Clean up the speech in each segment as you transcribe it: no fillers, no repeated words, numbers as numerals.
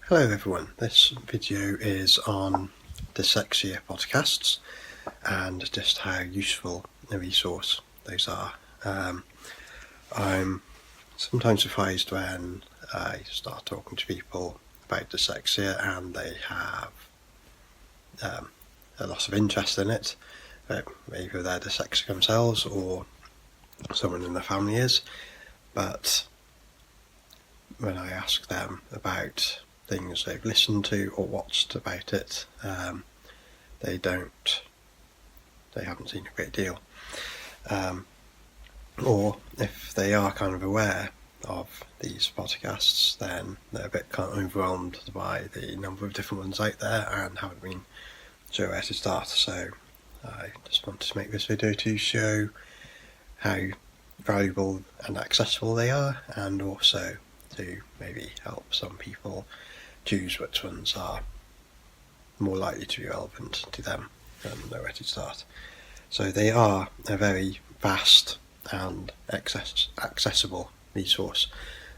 Hello everyone, this video is on Dyslexia Podcasts and just how useful a resource those are. I'm sometimes surprised when I start talking to people about dyslexia and they have a lot of interest in it, either they're dyslexic themselves or someone in their family is, but when I ask them about things they've listened to or watched about it, they haven't seen a great deal. Or if they are kind of aware of these podcasts, then they're a bit kind of overwhelmed by the number of different ones out there and haven't been sure where to start. So I just wanted to make this video to show how valuable and accessible they are, and also to maybe help some people choose which ones are more likely to be relevant to them and know where to start. So they are a very vast and accessible resource.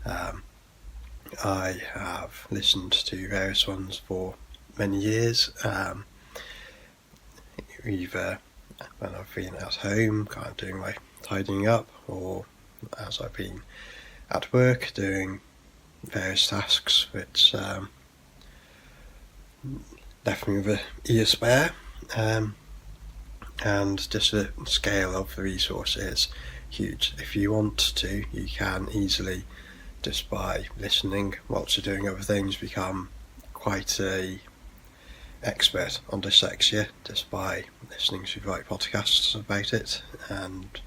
I have listened to various ones for many years, either when I've been at home kind of doing my tidying up, or as I've been at work doing various tasks which left me with an ear spare, and just the scale of the resource is huge. If you want to, you can easily, just by listening whilst you're doing other things, become quite a expert on dyslexia just by listening to the right podcasts about it and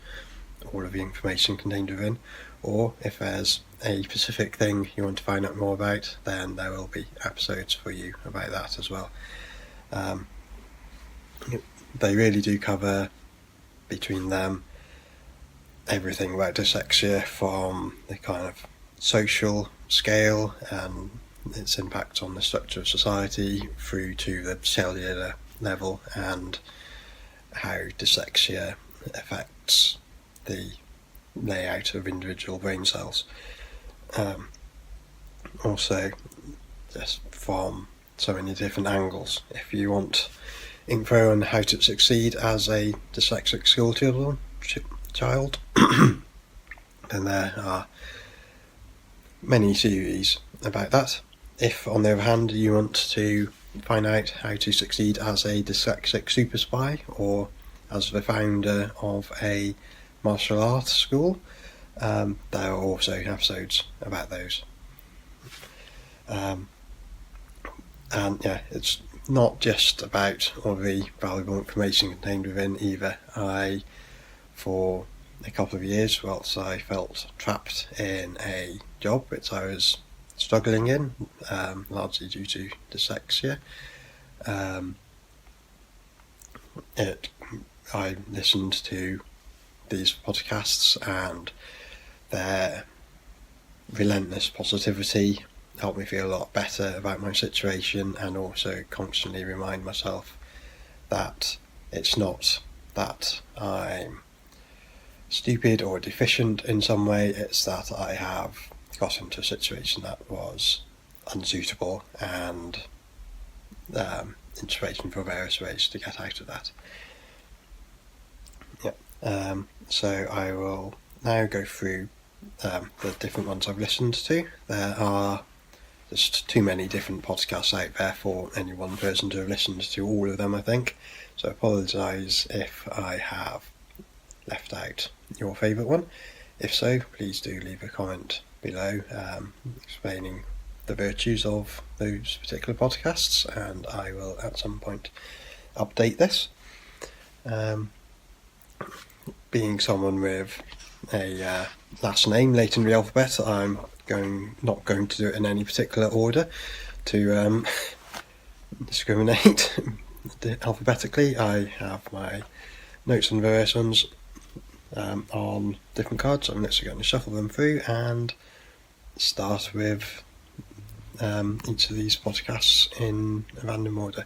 all of the information contained within. Or if there's a specific thing you want to find out more about, then there will be episodes for you about that as well. They really do cover, between them, everything about dyslexia, from the kind of social scale and its impact on the structure of society through to the cellular level and how dyslexia affects the layout of individual brain cells. Also, just from so many different angles. If you want info on how to succeed as a dyslexic school child, then there are many series about that. If, on the other hand, you want to find out how to succeed as a dyslexic super spy or as the founder of a martial arts school, there are also episodes about those. And yeah, it's not just about all the valuable information contained within either. For a couple of years, whilst I felt trapped in a job which I was struggling in, largely due to dyslexia, I listened to these podcasts, and their relentless positivity helped me feel a lot better about my situation, and also constantly remind myself that it's not that I'm stupid or deficient in some way, it's that I have got into a situation that was unsuitable, and inspiration for various ways to get out of that. So I will now go through the different ones I've listened to. There are just too many different podcasts out there for any one person to have listened to all of them, I think. So I apologise if I have left out your favourite one. If so, please do leave a comment below explaining the virtues of those particular podcasts, and I will at some point update this. Being someone with a last name late in the alphabet, I'm not going to do it in any particular order to discriminate alphabetically. I have my notes on various ones on different cards, so I'm literally going to shuffle them through and start with each of these podcasts in a random order.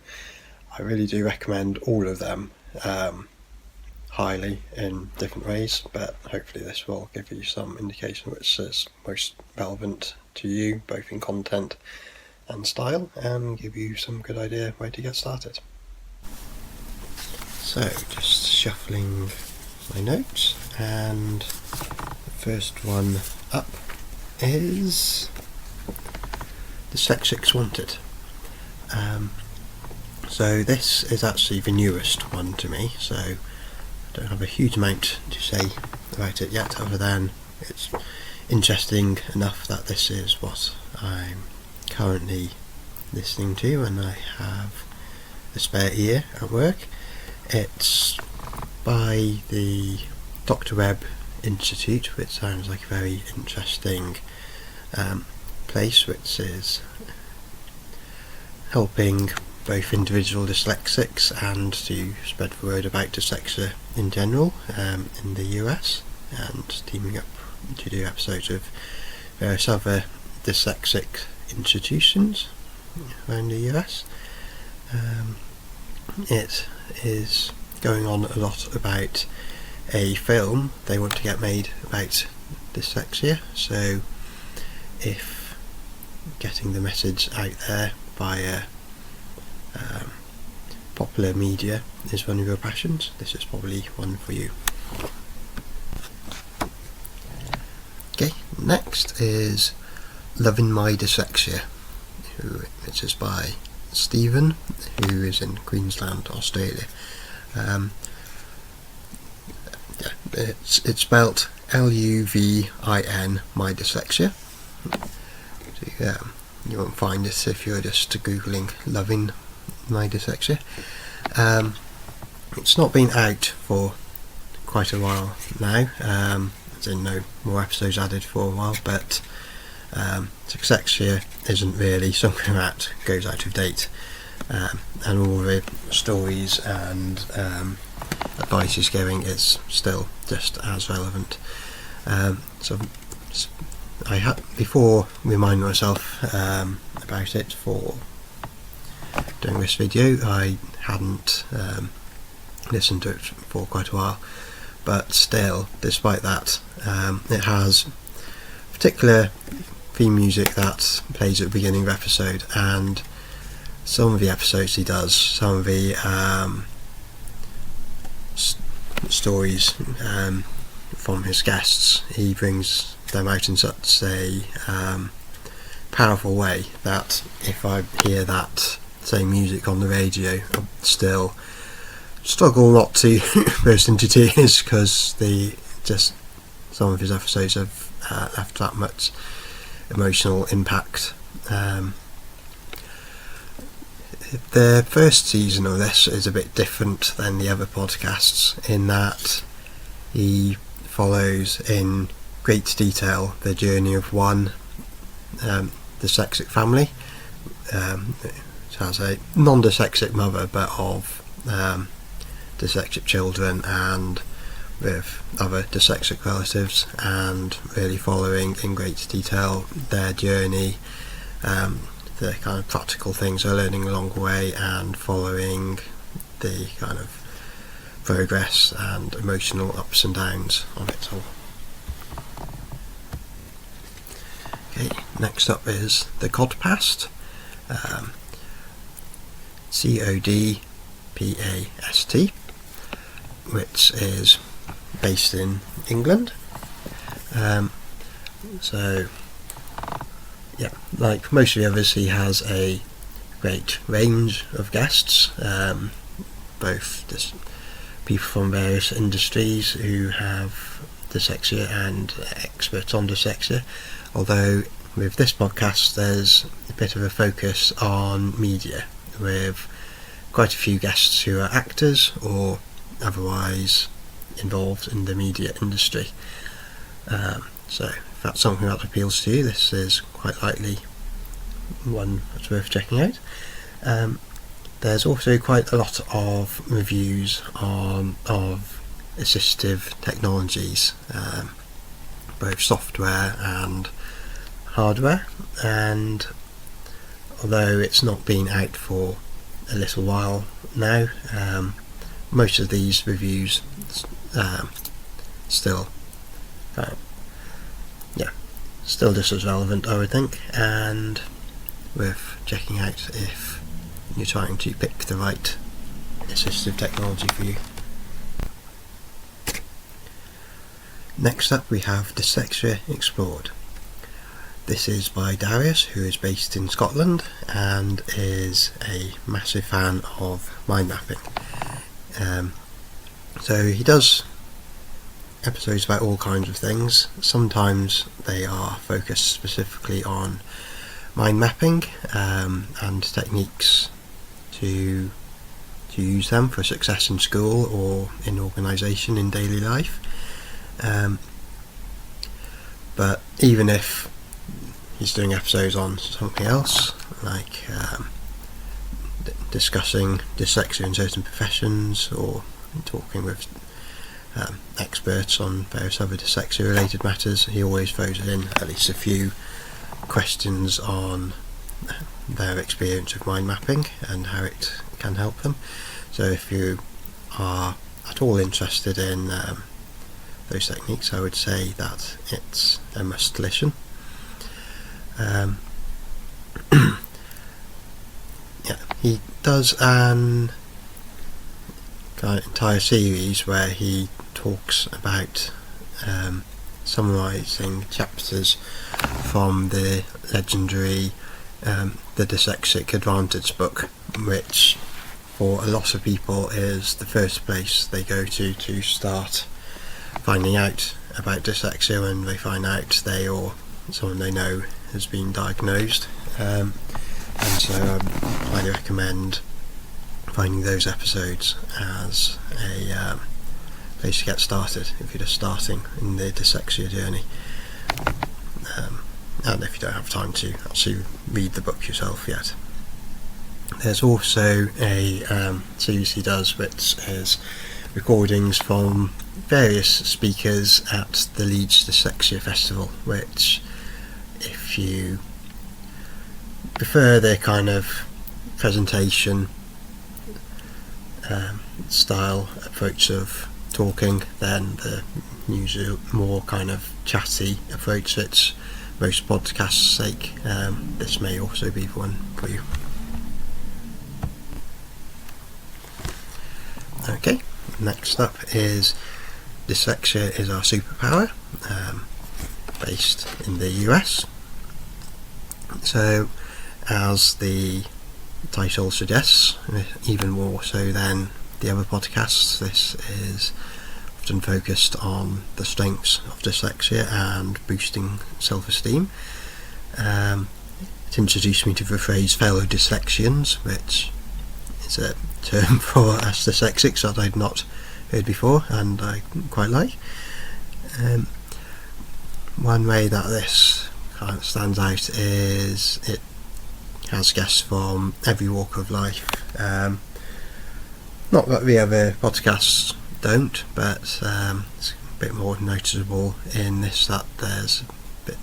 I really do recommend all of them highly in different ways, but hopefully this will give you some indication which is most relevant to you, both in content and style and give you some good idea where to get started. So just shuffling my notes, and the first one up is Dyslexia Wanted. So this is actually the newest one to me, so I don't have a huge amount to say about it yet, other than it's interesting enough that this is what I'm currently listening to, and I have a spare ear at work. It's by the Dr. Webb Institute, which sounds like a very interesting place, which is helping both individual dyslexics and to spread the word about dyslexia in general in the US, and teaming up to do episodes of various other dyslexic institutions around the US. It is going on a lot about a film they want to get made about dyslexia, so if getting the message out there via popular media is one of your passions, this is probably one for you. Okay, next is Luvin My Dyslexia, which is by Stephen, who is in Queensland, Australia. It's spelt Luvin My Dyslexia. So, you won't find it if you're just googling Luvin My Dyslexia. It's not been out for quite a while now, there's no more episodes added for a while, but dyslexia isn't really something that goes out of date, and all the stories and advice is giving is still just as relevant. So I had, before reminding myself about it for doing this video, I hadn't listened to it for quite a while, but still, despite that, it has particular theme music that plays at the beginning of the episode, and some of the episodes he does, some of the stories from his guests, he brings them out in such a powerful way that if I hear that same music on the radio, I still struggle not to burst into tears, because some of his episodes have left that much emotional impact. The first season of this is a bit different than the other podcasts, in that he follows in great detail the journey of one dyslexic family, which has a non-dyslexic mother but of dyslexic children, and with other dyslexic relatives, and really following in great detail their journey, the kind of practical things they're learning along the way, and following the kind of progress and emotional ups and downs of it all. Okay, next up is the codpast, codpast, which is based in England. So yeah, like most of the others, he has a great range of guests, both people from various industries who have dyslexia and experts on dyslexia, although with this podcast there's a bit of a focus on media, with quite a few guests who are actors or otherwise involved in the media industry. So if that's something that appeals to you, this is quite likely one that's worth checking out. There's also quite a lot of reviews of assistive technologies, both software and hardware, and although it's not been out for a little while now, most of these reviews still still just as relevant, I would think, and worth checking out if you're trying to pick the right assistive technology for you. Next up we have Dyslexia Explored. This is by Darius, who is based in Scotland and is a massive fan of mind mapping. So he does episodes about all kinds of things. Sometimes they are focused specifically on mind mapping and techniques to use them for success in school or in organisation in daily life. But even if he's doing episodes on something else, like discussing dyslexia in certain professions or talking with experts on various other dyslexia related matters, he always throws in at least a few questions on their experience of mind mapping and how it can help them. So if you are at all interested in those techniques, I would say that it's a must listen. He does an entire series where he talks about summarising chapters from the legendary The Dyslexic Advantage book, which for a lot of people is the first place they go to start finding out about dyslexia when they find out they or someone they know has been diagnosed. And so I highly recommend finding those episodes as a place to get started if you're just starting in the dyslexia journey, and if you don't have time to actually read the book yourself yet. There's also a series he does which is recordings from various speakers at the Leeds Dyslexia Festival, which, if you prefer their kind of presentation style approach of talking, then the usual more kind of chatty approach which most podcasts take, this may also be the one for you. Okay, next up is Dyslexia is Our Superpower, based in the US. So, as the title suggests, even more so than the other podcasts, this is often focused on the strengths of dyslexia and boosting self-esteem. It introduced me to the phrase fellow dyslexians, which is a term for us dyslexics that I'd not heard before and I quite like. One way that this kind of stands out is it has guests from every walk of life. Not that the other podcasts don't, but it's a bit more noticeable in this that there's a bit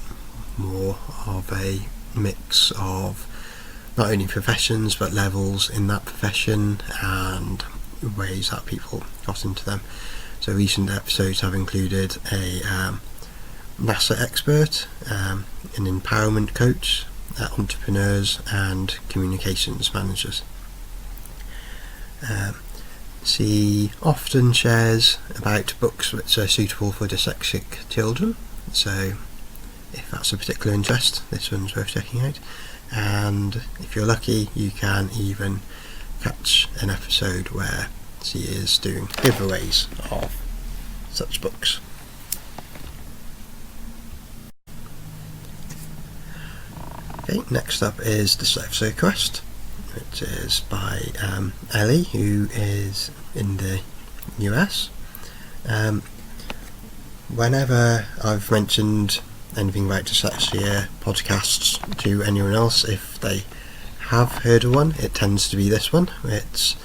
more of a mix of not only professions but levels in that profession and ways that people got into them. So recent episodes have included a NASA expert, an empowerment coach, entrepreneurs and communications managers. She often shares about books which are suitable for dyslexic children, so if that's a particular interest, this one's worth checking out. And if you're lucky, you can even catch an episode where she is doing giveaways of such books. Okay, next up is Dyslexia Quest, which is by Ellie, who is in the US. Whenever I've mentioned anything about dyslexia podcasts to anyone else, if they have heard of one, it tends to be this one, which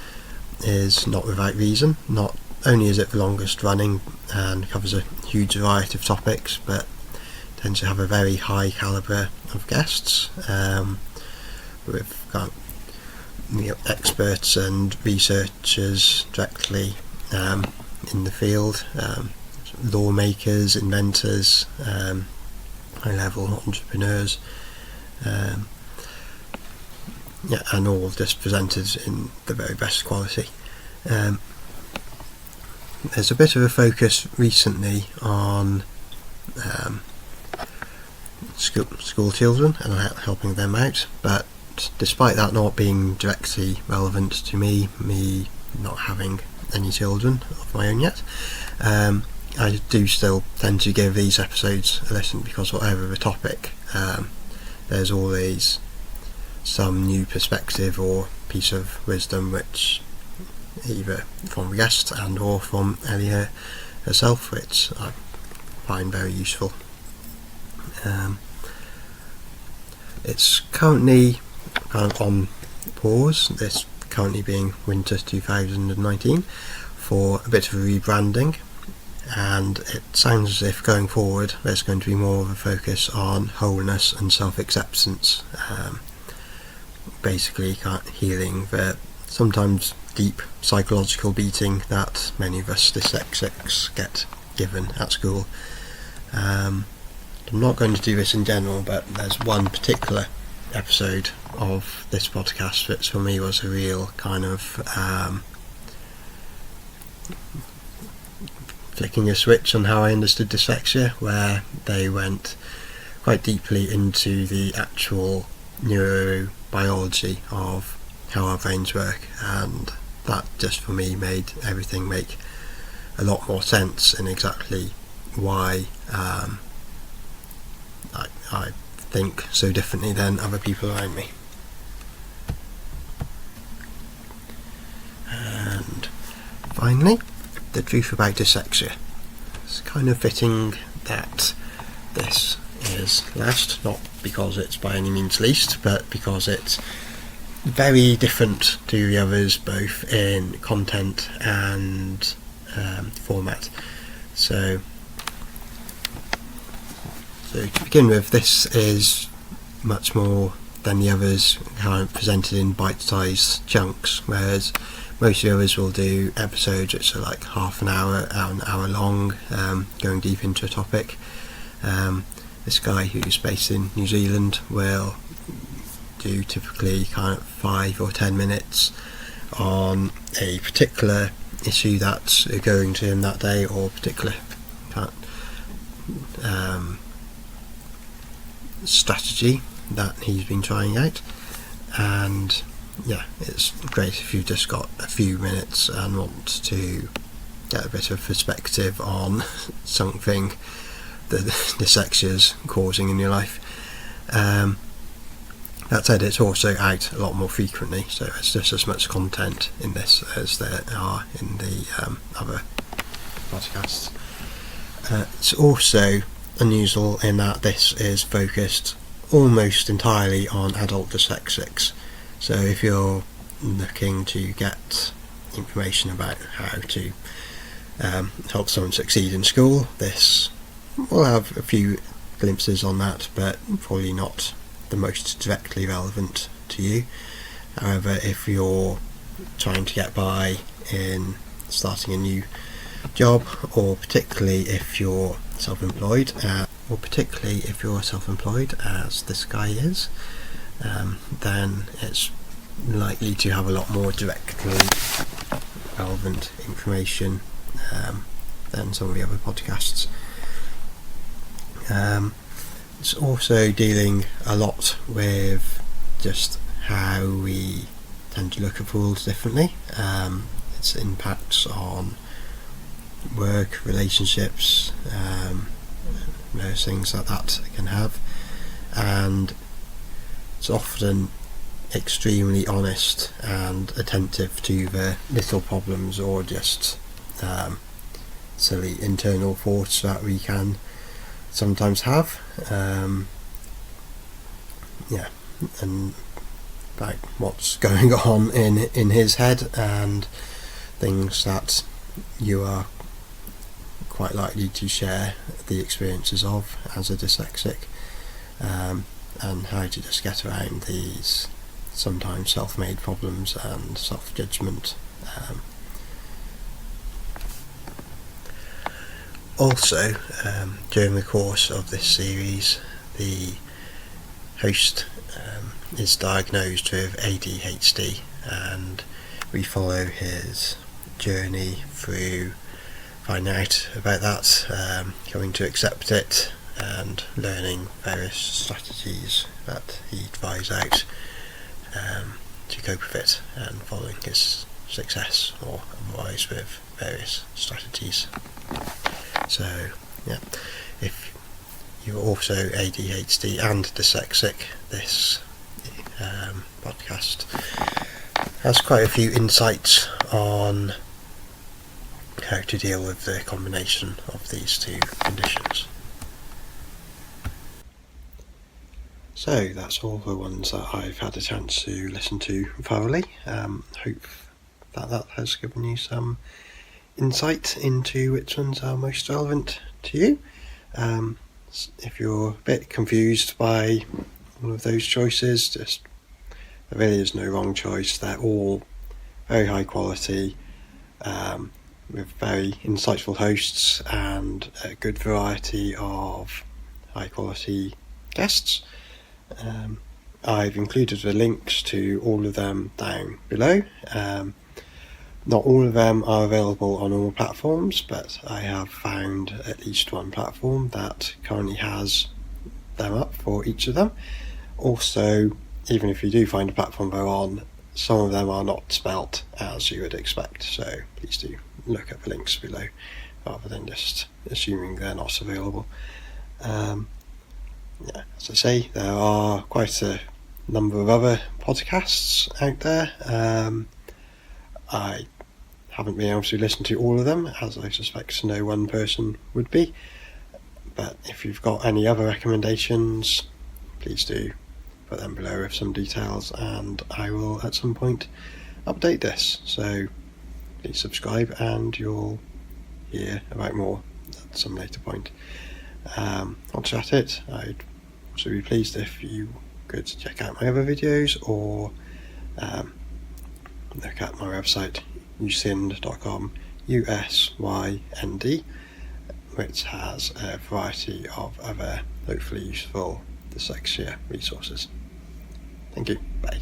is not without reason. Not only is it the longest running and covers a huge variety of topics, but tends to have a very high calibre of guests, with experts and researchers directly in the field, lawmakers, inventors, high level entrepreneurs, and all just presented in the very best quality. There's a bit of a focus recently on school children and helping them out, but despite that not being directly relevant to me not having any children of my own yet, I do still tend to give these episodes a listen, because whatever the topic, there's always some new perspective or piece of wisdom which either from the guest and or from Ellie herself, which I find very useful. It's currently on pause, this currently being winter 2019, for a bit of a rebranding, and it sounds as if going forward there's going to be more of a focus on wholeness and self-acceptance, basically healing the sometimes deep psychological beating that many of us dyslexics get given at school. I'm not going to do this in general, but there's one particular episode of this podcast which for me was a real kind of flicking a switch on how I understood dyslexia, where they went quite deeply into the actual neurobiology of how our brains work, and that just for me made everything make a lot more sense in exactly why I think so differently than other people around me. And finally, the truth about dyslexia. It's kind of fitting that this is last, not because it's by any means least, but because it's very different to the others, both in content and format. So to begin with, this is much more than the others, kind of presented in bite-sized chunks, whereas most of the others will do episodes which are like half an hour long, going deep into a topic. This guy, who's based in New Zealand, will do typically kind of 5 or 10 minutes on a particular issue that's occurring to him that day, or particular strategy that he's been trying out. And yeah, it's great if you've just got a few minutes and want to get a bit of perspective on something that dyslexia's causing in your life. That said, it's also out a lot more frequently, so it's just as much content in this as there are in the other podcasts. It's also unusual in that this is focused almost entirely on adult dyslexics. So if you're looking to get information about how to help someone succeed in school, this will have a few glimpses on that, but probably not the most directly relevant to you. However, if you're trying to get by in starting a new job, or particularly if you're self-employed, as this guy is, then it's likely to have a lot more directly relevant information than some of the other podcasts. It's also dealing a lot with just how we tend to look at rules differently, its impacts on work, relationships, those things that can have, and it's often extremely honest and attentive to the little problems or just silly internal thoughts that we can sometimes have, and like what's going on in his head, and things that you are quite likely to share the experiences of as a dyslexic, and how to just get around these sometimes self-made problems and self-judgment. Also, during the course of this series, the host is diagnosed with ADHD, and we follow his journey through finding out about that, coming to accept it, and learning various strategies that he tries out to cope with it, and following his success or otherwise with various strategies. So yeah, if you're also ADHD and dyslexic, this podcast has quite a few insights on how to deal with the combination of these two conditions. So that's all the ones that I've had a chance to listen to thoroughly. Hope that has given you some insight into which ones are most relevant to you. If you're a bit confused by all of those choices, there really is no wrong choice. They're all very high quality, with very insightful hosts and a good variety of high quality guests. I've included the links to all of them down below. Not all of them are available on all platforms, but I have found at least one platform that currently has them up for each of them. Also, even if you do find a platform they're on, some of them are not spelt as you would expect, so please do look at the links below rather than just assuming they're not available. As I say, there are quite a number of other podcasts out there. I haven't been able to listen to all of them, as I suspect no one person would be, but if you've got any other recommendations, please do put them below with some details, and I will at some point update this, so please subscribe and you'll hear about more at some later point. Once you're at it, I'd also be pleased if you could check out my other videos, or look at my website usynd.com, USYND, which has a variety of other hopefully useful dyslexia resources. Thank you. Bye.